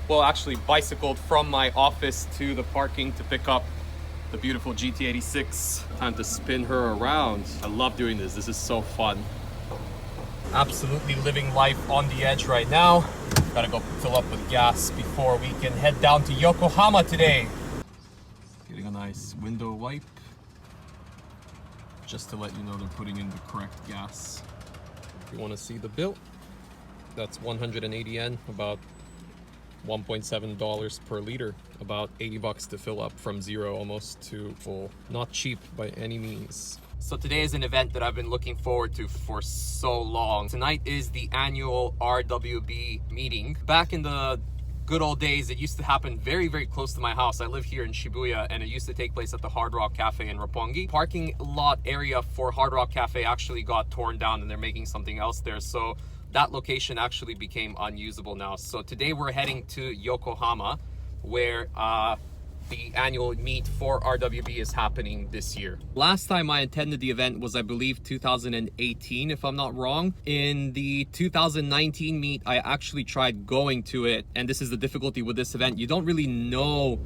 well, actually bicycled from my office to the parking to pick up the beautiful GT86. Time to spin her around. I love doing this. This is so fun. Absolutely living life on the edge right now. Gotta go fill up with gas before we can head down to Yokohama today. Getting a nice window wipe, just to let you know they're putting in the correct gas. If you want to see the bill, that's 180 yen, about $1.7 per liter, about 80 bucks to fill up from zero almost to full. Not cheap by any means. So today is an event that I've been looking forward to for so long. Tonight is the annual RWB meeting. Back in the good old days, it used to happen very, very close to my house. I live here in Shibuya, and it used to take place at the Hard Rock Cafe in Roppongi. Parking lot area for Hard Rock Cafe actually got torn down, and they're making something else there. So that location actually became unusable now. So today we're heading to Yokohama, where the annual meet for RWB is happening this year. Last time I attended the event was, I believe, 2018, if I'm not wrong. In the 2019 meet, I actually tried going to it, and this is the difficulty with this event. You don't really know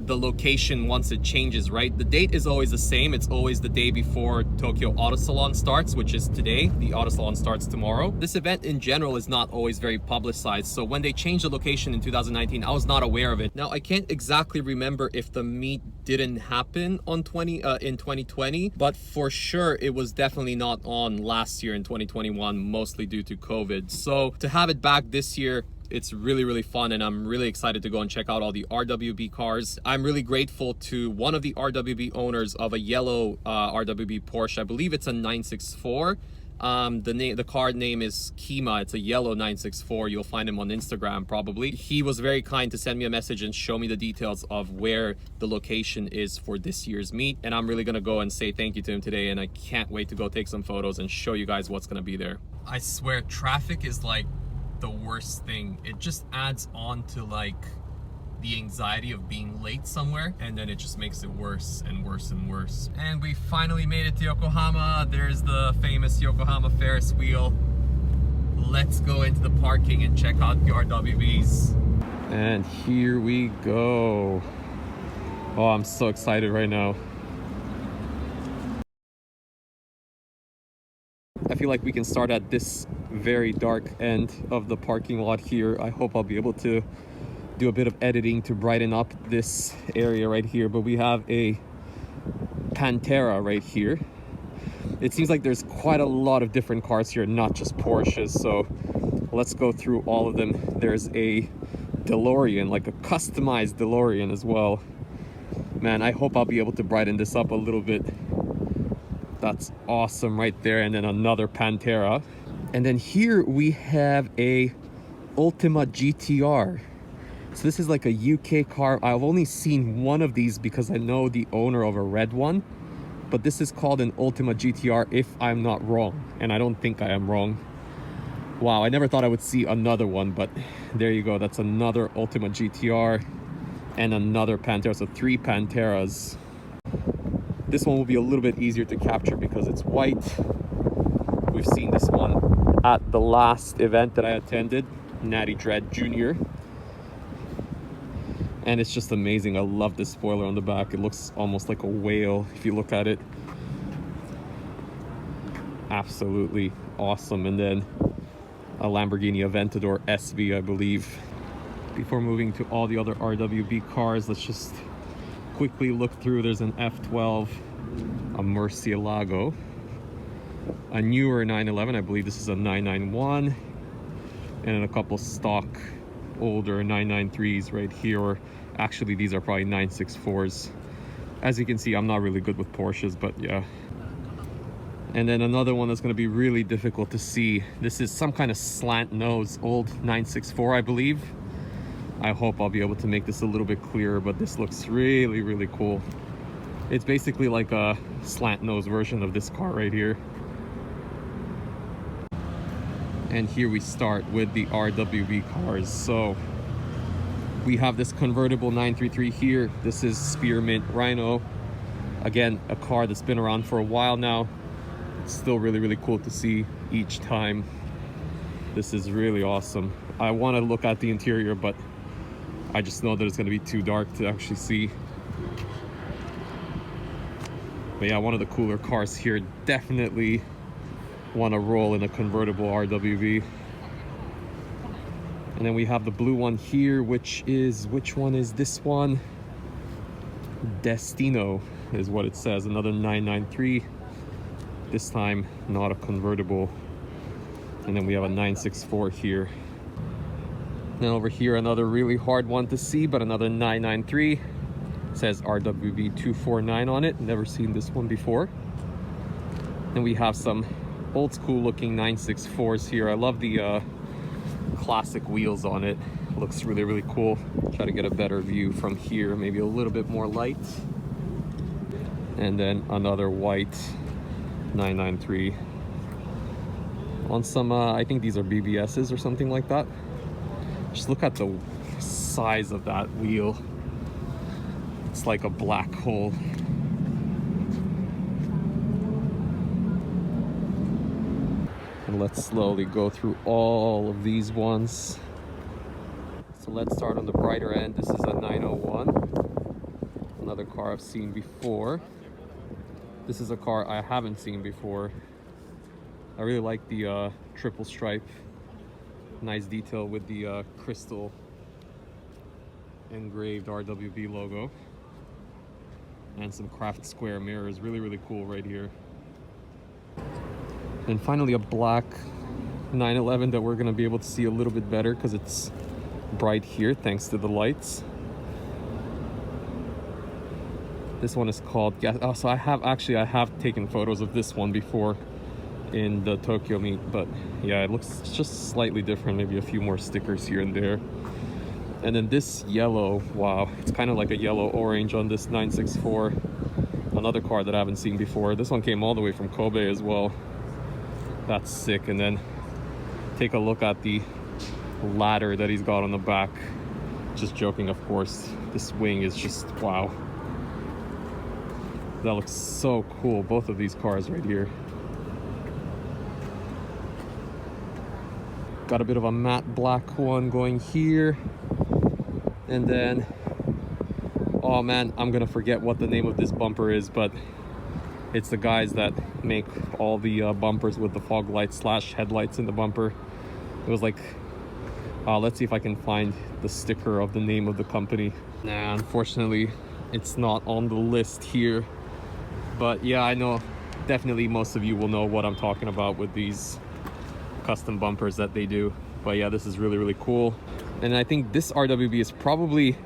the location once it changes, right? The date is always the same. It's always the day before Tokyo Auto Salon starts, which is today. The Auto Salon starts tomorrow. This event in general is not always very publicized. So when they changed the location in 2019, I was not aware of it. Now, I can't exactly remember if the meet didn't happen on in 2020, but for sure it was definitely not on last year in 2021, mostly due to COVID. So to have it back this year, it's really, really fun, and I'm really excited to go and check out all the RWB cars. I'm really grateful to one of the RWB owners of a yellow RWB Porsche. I believe it's a 964. The car name is Kima. It's a yellow 964. You'll find him on Instagram probably. He was very kind to send me a message and show me the details of where the location is for this year's meet. And I'm really gonna go and say thank you to him today, and I can't wait to go take some photos and show you guys what's gonna be there. I swear, traffic is like the worst thing. It just adds on to like the anxiety of being late somewhere, and then it just makes it worse and worse and worse. And we finally made it to Yokohama. There's the famous Yokohama Ferris wheel. Let's go into the parking and check out the RWBs. And here we go. Oh, I'm so excited right now. I feel like we can start at this very dark end of the parking lot here. I hope I'll be able to do a bit of editing to brighten up this area right here. But we have a Pantera right here. It seems like there's quite a lot of different cars here, not just Porsches. So let's go through all of them. There's a DeLorean, like a customized DeLorean as well. Man, I hope I'll be able to brighten this up a little bit. That's awesome right there. And then another Pantera. And then here we have a Ultima GTR. So this is like a UK car. I've only seen one of these because I know the owner of a red one. But this is called an Ultima GTR, if I'm not wrong. And I don't think I am wrong. Wow, I never thought I would see another one, but there you go. That's another Ultima GTR and another Pantera. So 3 Panteras. This one will be a little bit easier to capture because it's white. We've seen this one at the last event that I attended, Natty Dread Jr. And it's just amazing. I love this spoiler on the back. It looks almost like a whale if you look at it. Absolutely awesome. And then a Lamborghini Aventador SV, I believe. Before moving to all the other RWB cars, let's just quickly look through. There's an F12, a Murcielago, a newer 911. I believe this is a 991, and then a couple stock older 993s right here. Or actually, these are probably 964s. As you can see, I'm not really good with Porsches, but yeah. And then another one that's going to be really difficult to see. This is some kind of slant nose, old 964, I believe. I hope I'll be able to make this a little bit clearer, but this looks really, really cool. It's basically like a slant nose version of this car right here. And here we start with the RWB cars. So we have this convertible 933 here. This is Spearmint Rhino. Again, a car that's been around for a while now. It's still really, really cool to see each time. This is really awesome. I want to look at the interior, but I just know that it's going to be too dark to actually see. But yeah, one of the cooler cars here. Definitely want to roll in a convertible RWB. And then we have the blue one here, which one is this one? Destino is what it says. Another 993. This time not a convertible. And then we have a 964 here. Then over here, another really hard one to see, but another 993. It says RWB 249 on it. Never seen this one before. Then we have some old school looking 964s here. I love the classic wheels on it. Looks really, really cool. Try to get a better view from here, maybe a little bit more light. And then another white 993 on some I think these are BBSs or something like that. Just look at the size of that wheel. It's like a black hole. And let's slowly go through all of these ones. So let's start on the brighter end. This is a 901. Another car I've seen before. This is a car I haven't seen before. I really like the triple stripe. Nice detail with the crystal engraved RWB logo. And some craft square mirrors. Really, really cool right here. And finally a black 911 that we're gonna be able to see a little bit better because it's bright here thanks to the lights. This one is called oh, so I have taken photos of this one before in the Tokyo Meet, but yeah, it looks just slightly different, maybe a few more stickers here and there. And then this yellow, wow, it's kind of like a yellow orange on this 964. Another car that I haven't seen before. This one came all the way from Kobe as well. That's sick. And then take a look at the ladder that he's got on the back. Just joking, of course. This wing is just wow. That looks so cool, both of these cars right here. Got a bit of a matte black one going here. And then, oh man, I'm gonna forget what the name of this bumper is, but it's the guys that make all the bumpers with the fog lights / headlights in the bumper. It was like, let's see if I can find the sticker of the name of the company. Nah, unfortunately, it's not on the list here. But yeah, I know definitely most of you will know what I'm talking about with these custom bumpers that they do. But yeah, this is really, really cool. And I think this RWB is probably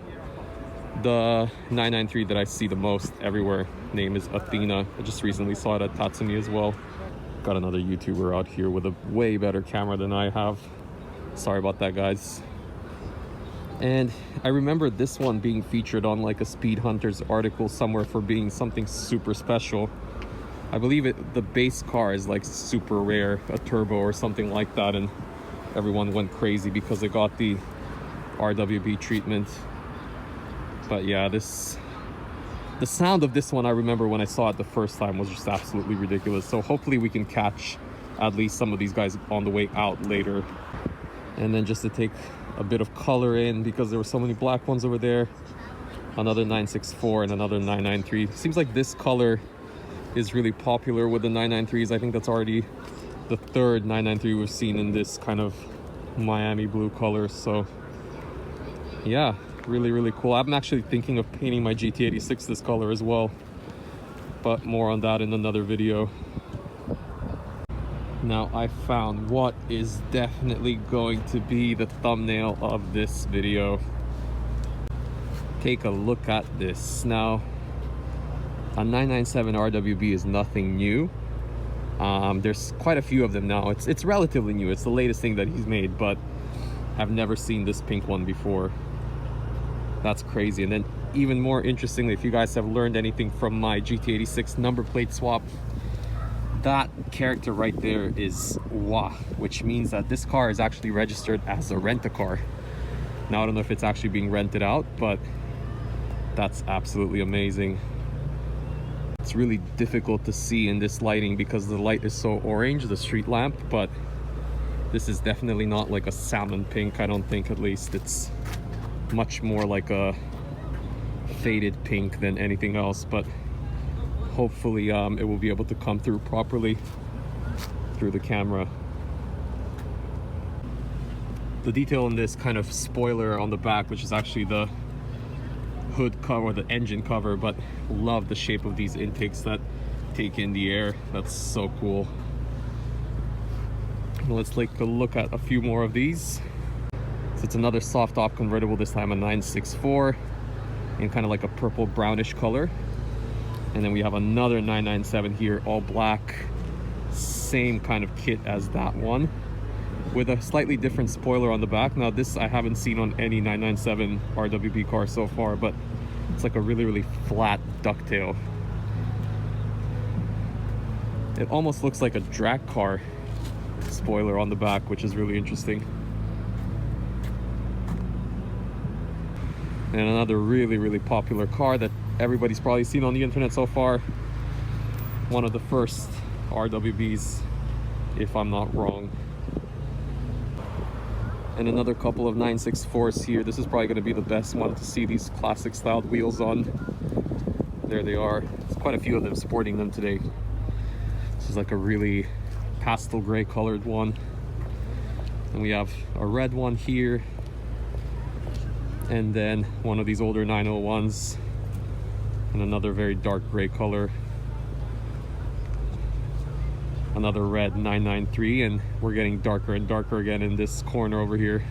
the 993 that I see the most everywhere. Name is Athena. I just recently saw it at Tatsumi as well. Got another YouTuber out here with a way better camera than I have. Sorry about that, guys. And I remember this one being featured on like a Speed Hunters article somewhere for being something super special. I believe the base car is like super rare, a turbo or something like that, and everyone went crazy because they got the RWB treatment. But yeah, the sound of this one, I remember when I saw it the first time, was just absolutely ridiculous. So hopefully we can catch at least some of these guys on the way out later. And then just to take a bit of color in, because there were so many black ones over there, another 964 and another 993. Seems like this color is really popular with the 993s. I think that's already the third 993 we've seen in this kind of Miami blue color. So yeah, really, really cool. I'm actually thinking of painting my GT86 this color as well, but more on that in another video. Now I found what is definitely going to be the thumbnail of this video. Take a look at this. Now, a 997 RWB is nothing new. There's quite a few of them now. It's relatively new. It's the latest thing that he's made, but I've never seen this pink one before. That's crazy. And then even more interestingly, if you guys have learned anything from my GT86 number plate swap, that character right there is WA, which means that this car is actually registered as a rent-a-car. Now, I don't know if it's actually being rented out, but that's absolutely amazing. It's really difficult to see in this lighting because the light is so orange, the street lamp, but this is definitely not like a salmon pink, I don't think, at least. It's much more like a faded pink than anything else, but hopefully it will be able to come through properly through the camera. The detail on this kind of spoiler on the back, which is actually the hood cover, the engine cover, but love the shape of these intakes that take in the air. That's so cool. Let's take a look at a few more of these. So it's another soft top convertible, this time a 964 in kind of like a purple brownish color. And then we have another 997 here, all black, same kind of kit as that one, with a slightly different spoiler on the back. Now this I haven't seen on any 997 RWB car so far, but it's like a really flat ducktail. It almost looks like a drag car spoiler on the back, which is really interesting. And another really popular car that everybody's probably seen on the internet so far. One of the first RWBs, if I'm not wrong. And another couple of 964s here. This is probably going to be the best one to see these classic styled wheels on. There they are. There's quite a few of them sporting them today. This is like a really pastel gray colored one. And we have a red one here. And then one of these older 901s. And another very dark gray color. Another red 993, and we're getting darker and darker again in this corner over here.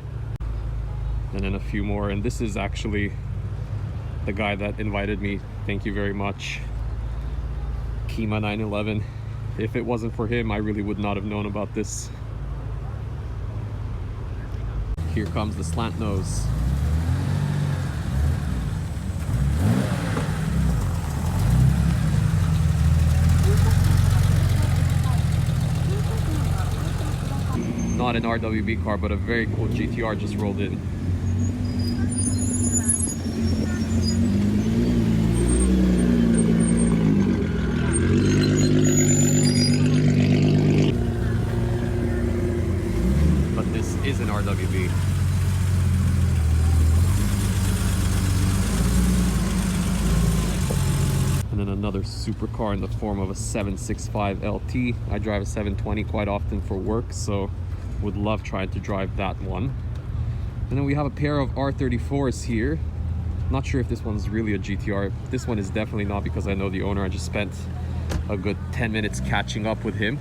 And then a few more, and this is actually the guy that invited me. Thank you very much. Kima 911. If it wasn't for him, I really would not have known about this. Here comes the slant nose. Not an RWB car, but a very cool GTR just rolled in. But this is an RWB. And then another supercar in the form of a 765 LT. I drive a 720 quite often for work, so would love trying to drive that one. And then we have a pair of R34s here. Not sure if this one's really a GTR. This one is definitely not, because I know the owner. I just spent a good 10 minutes catching up with him.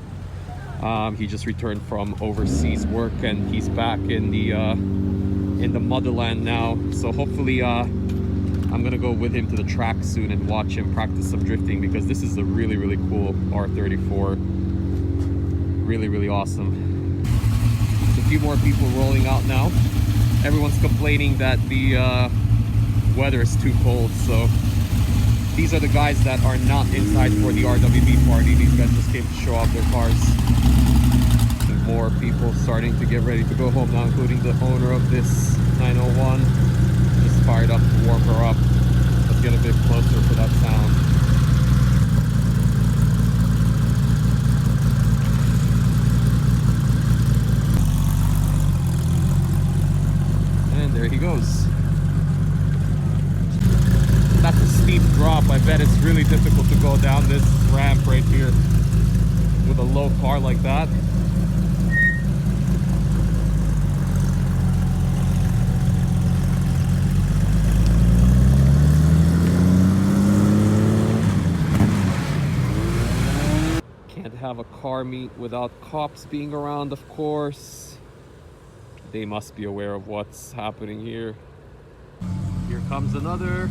He just returned from overseas work and he's back in the motherland now. So hopefully I'm gonna go with him to the track soon and watch him practice some drifting, because this is a really cool R34. Really awesome. A few more people rolling out now. Everyone's complaining that the weather is too cold, so these are the guys that are not inside for the RWB party. These guys just came to show off their cars. More people starting to get ready to go home now, including the owner of this 901. Just fired up to warm her up. Let's get a bit closer for that sound. There he goes. That's a steep drop. I bet it's really difficult to go down this ramp right here with a low car like that. Can't have a car meet without cops being around, of course. They must be aware of what's happening here. Here comes another.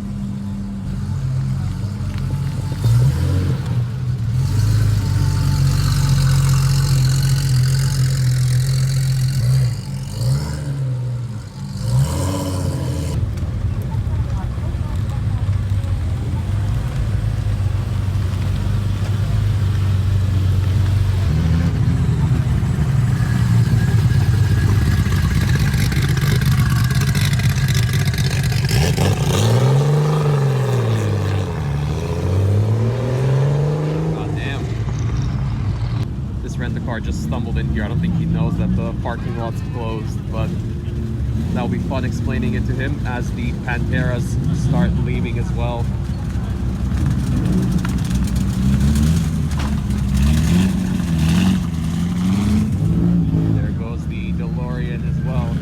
Car just stumbled in here. I don't think he knows that the parking lot's closed, but That'll be fun explaining it to him as the Panteras start leaving as well. There goes the DeLorean as well.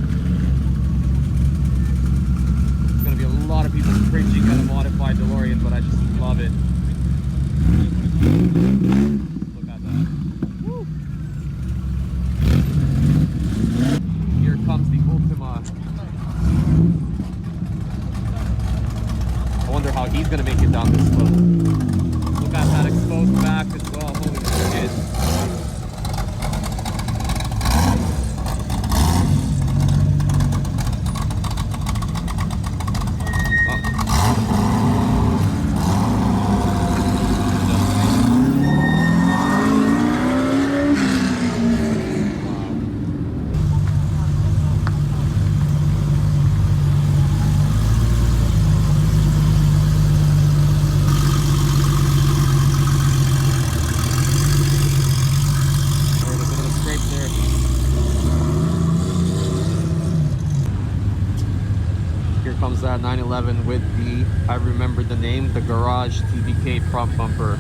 There's gonna be a lot of people cringing at a modified DeLorean, but I just love it. Look at that. Woo. Here comes the Ultima. I wonder how he's gonna make it down this slope. Look at that exposed back as well. Holy shit. Comes that 911 with the, I remember the name, the Garage TBK prop bumper.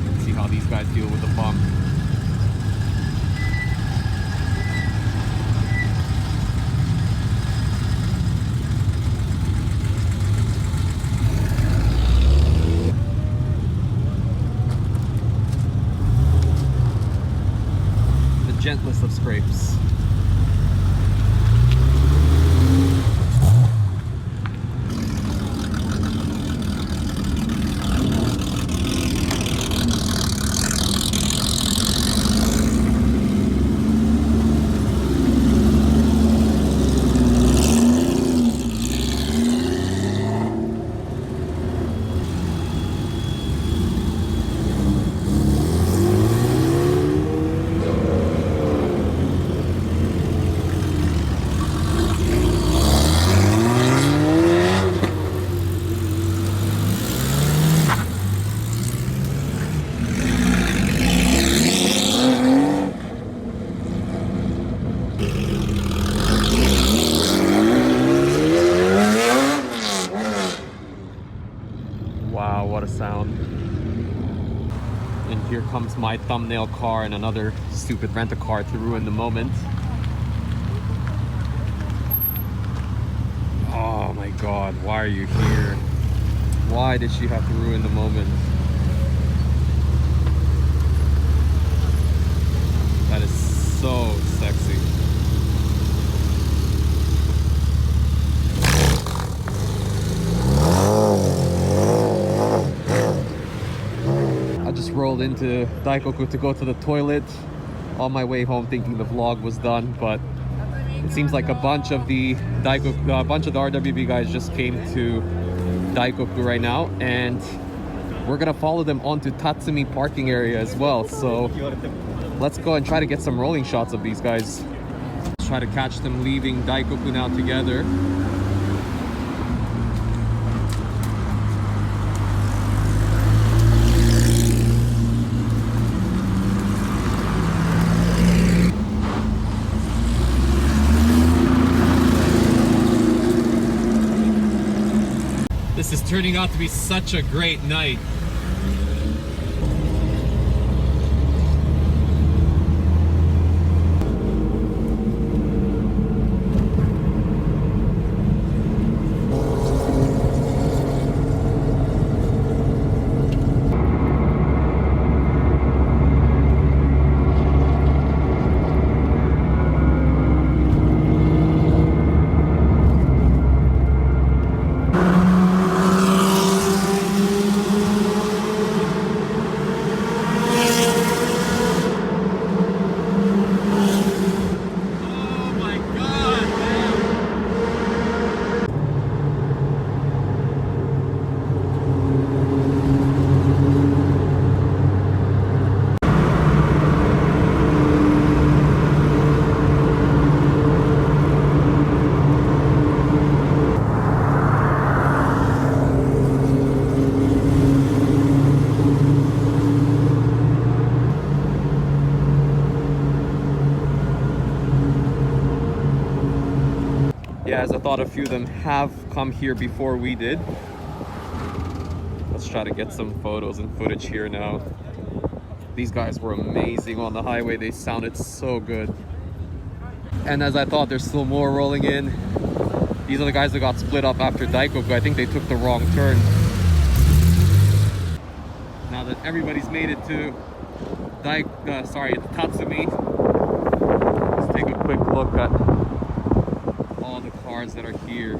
Let's see how these guys deal with the bump. Gentlest of scrapes. Wow, what a sound. And here comes my thumbnail car and another stupid rent-a-car to ruin the moment. Oh my god, why are you here? Why did she have to ruin the moment? That is so sexy. Rolled into Daikoku to go to the toilet on my way home, thinking the vlog was done, but it seems like a bunch of the RWB guys just came to Daikoku right now, and we're gonna follow them onto Tatsumi parking area as well. So let's go and try to get some rolling shots of these guys. Let's try to catch them leaving Daikoku now together. This is turning out to be such a great night. Yeah, as I thought a few of them have come here before we did. Let's try to get some photos and footage here now. These guys were amazing on the highway. They sounded so good. And as I thought, there's still more rolling in. These are the guys that got split up after Daikoku. I think they took the wrong turn. Now that everybody's made it to Tatsumi, let's take a quick look at all the cars that are here.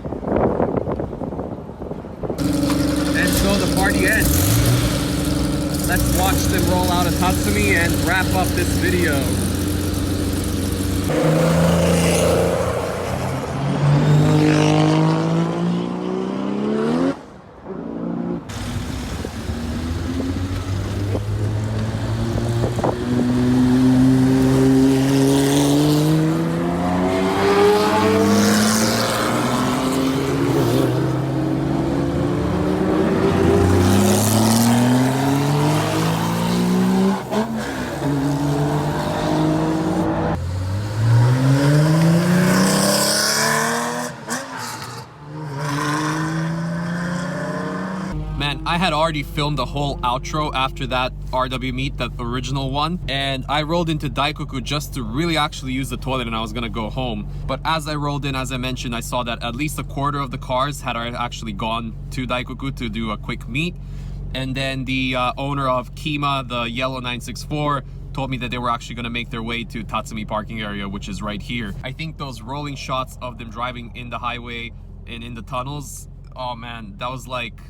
And so the party ends. Let's watch them roll out of Tatsumi and wrap up this video. I had already filmed the whole outro after that RWB Meet, that original one, and I rolled into Daikoku just to really actually use the toilet, and I was gonna go home. But as I rolled in, as I mentioned, I saw that at least a quarter of the cars had actually gone to Daikoku to do a quick meet. And then the owner of Kima, the yellow 964, told me that they were actually going to make their way to Tatsumi parking area, which is right here. I think those rolling shots of them driving in the highway and in the tunnels, oh man, that was like,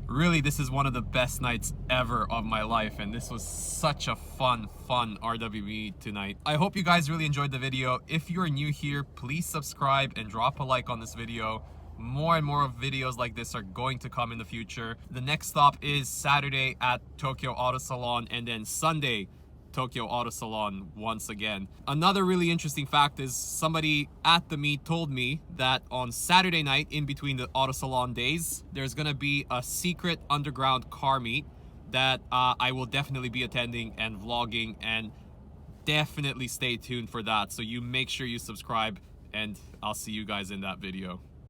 really, this is one of the best nights ever of my life, and this was such a fun RWB tonight. I hope you guys really enjoyed the video. If you're new here, please subscribe and drop a like on this video. More and more videos like this are going to come in the future. The next stop is Saturday at Tokyo Auto Salon, and then Sunday Tokyo Auto Salon once again. Another really interesting fact is somebody at the meet told me that on Saturday night, in between the Auto Salon days, there's gonna be a secret underground car meet that I will definitely be attending and vlogging, and definitely stay tuned for that. So you make sure you subscribe, and I'll see you guys in that video.